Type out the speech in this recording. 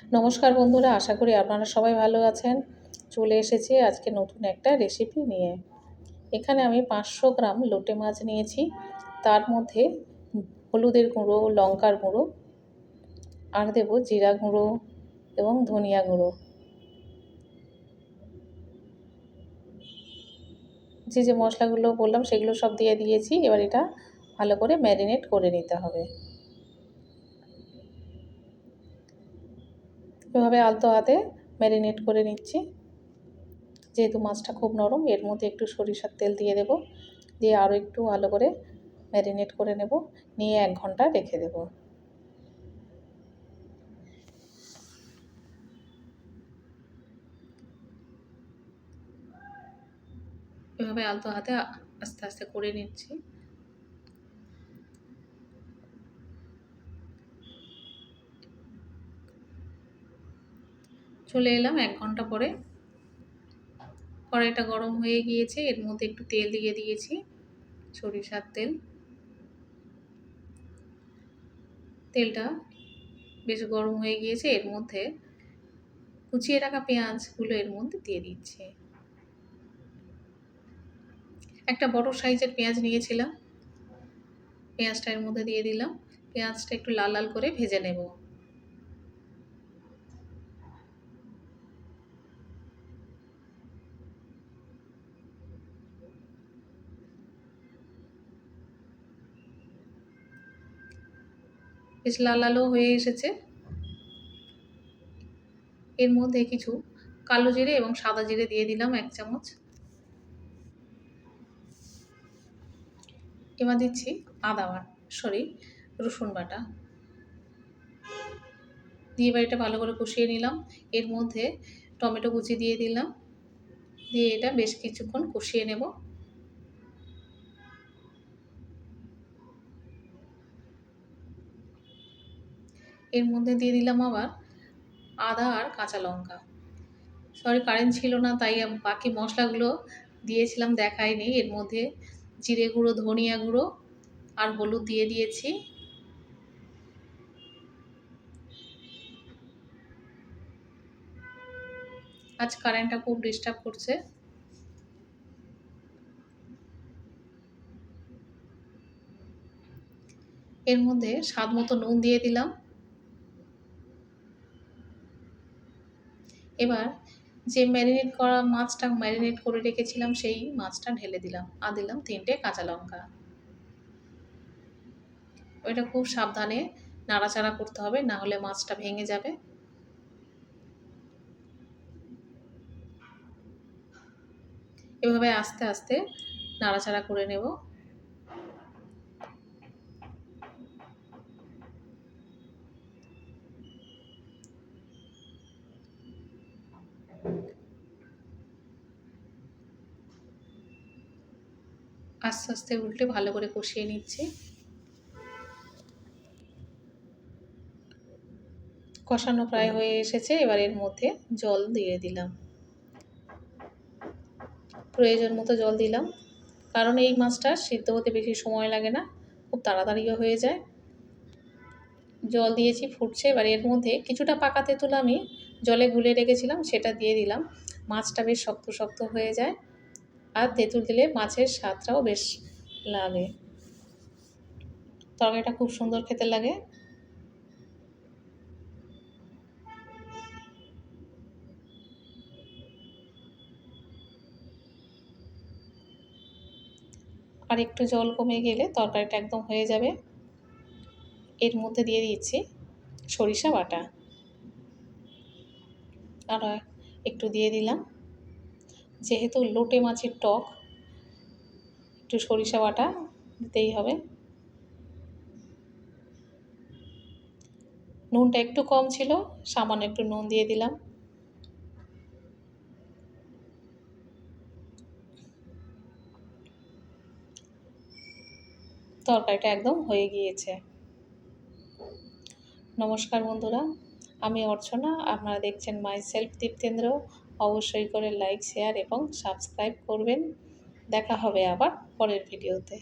নমস্কার বন্ধুরা, আশা করি আপনারা সবাই ভালো আছেন। চলে এসেছি আজকে নতুন একটা রেসিপি নিয়ে। এখানে আমি 500 গ্রাম লোটে মাছ নিয়েছি। তার মধ্যে হলুদের গুঁড়ো, লঙ্কার গুঁড়ো আর দেবো জিরা গুঁড়ো এবং ধনিয়া গুঁড়ো। যে মশলাগুলো বললাম সেগুলো সব দিয়ে দিয়েছি। এবার এটা ভালো করে ম্যারিনেট করে নিতে হবে। এভাবে আলতো হাতে ম্যারিনেট করে নিচ্ছি। যেহেতু মাছটা খুব নরম, এর মধ্যে একটু সরিষার তেল দিয়ে দেব, দিয়ে আরও একটু ভালো করে ম্যারিনেট করে নেব, নিয়ে 1 ঘন্টা রেখে দেব। এভাবে আলতো হাতে আস্তে আস্তে করে নিচ্ছি। চলে এলাম 1 ঘন্টা পরে। কড়াইটা গরম হয়ে গিয়েছে, এর মধ্যে একটু তেল দিয়ে দিয়েছি, সরিষার তেল। তেলটা বেশ গরম হয়ে গিয়েছে, এর মধ্যে কুচিয়ে রাখা পেঁয়াজগুলো এর মধ্যে দিয়ে দিচ্ছি। একটা বড় সাইজের পেঁয়াজ নিয়েছিলাম, পেঁয়াজটা এর মধ্যে দিয়ে দিলাম। পেঁয়াজটা একটু লাল লাল করে ভেজে নেব। বেশ লাল লালও হয়ে এসেছে। এর মধ্যে কিছু কালো জিরে এবং সাদা জিরে দিয়ে দিলাম 1 চামচ। এবার দিচ্ছি রসুন বাটা দিয়ে এবার এটা ভালো করে কষিয়ে নিলাম। এর মধ্যে টমেটো কুচি দিয়ে দিলাম, দিয়ে এটা বেশ কিছুক্ষণ কষিয়ে নেব। এর মধ্যে দিয়ে দিলাম আবার আদা আর কাঁচা লঙ্কা। কারেন্ট ছিল না, তাই বাকি মশলাগুলো দিয়েছিলাম, দেখাইনি। এর মধ্যে জিরে গুঁড়ো, ধনিয়া গুঁড়ো আর হলুদ দিয়ে দিয়েছি। আজ কারেন্টটা খুব ডিস্টার্ব করছে। এর মধ্যে স্বাদ মতো নুন দিয়ে দিলাম। এবার যে মাছটা ম্যারিনেট করে রেখেছিলাম সেই মাছটা ঢেলে দিলাম, আর দিলাম 3টে কাঁচা লঙ্কা। ওইটা খুব সাবধানে নাড়াচাড়া করতে হবে, না হলে মাছটা ভেঙে যাবে। এভাবে আস্তে আস্তে নাড়াচাড়া করে নেব। আস্তে আস্তে উল্টে ভালো করে কষিয়ে নিচ্ছি। কষানো প্রায় হয়ে এসেছে। এবার এর মধ্যে জল দিয়ে দিলাম, প্রয়োজন মতো জল দিলাম, কারণ এই মাছটা সিদ্ধ হতে বেশি সময় লাগে না, খুব তাড়াতাড়িও হয়ে যায়। জল দিয়েছি, ফুটছে। এবার এর মধ্যে কিছুটা পাকা তেঁতুল আমি জলে গুলে রেখেছিলাম, সেটা দিয়ে দিলাম। মাছটা বেশ শক্ত শক্ত হয়ে যায়, আর তেঁতুল দিলে মাছের স্বাদটাও বেশ লাগে, তরকারিটা খুব সুন্দর খেতে লাগে। আর একটু জল কমে গেলে তরকারিটা একদম হয়ে যাবে। এর মধ্যে দিয়ে দিচ্ছি সরিষা বাটা, আর একটু দিয়ে দিলাম। যেহেতু লোটে মাছের টক, একটু সরিষা বাটা দিতেই হবে। নুনটা একটু কম ছিল, সামান্য একটু নুন দিয়ে দিলাম। তরকারিটা একদম হয়ে গিয়েছে। নমস্কার বন্ধুরা, আমি অর্চনা, আপনারা দেখছেন মাই সেলফ দীপ্তেন্দ্র। অবশ্যই করে লাইক, শেয়ার এবং সাবস্ক্রাইব করবেন। দেখা হবে আবার পরের ভিডিওতে।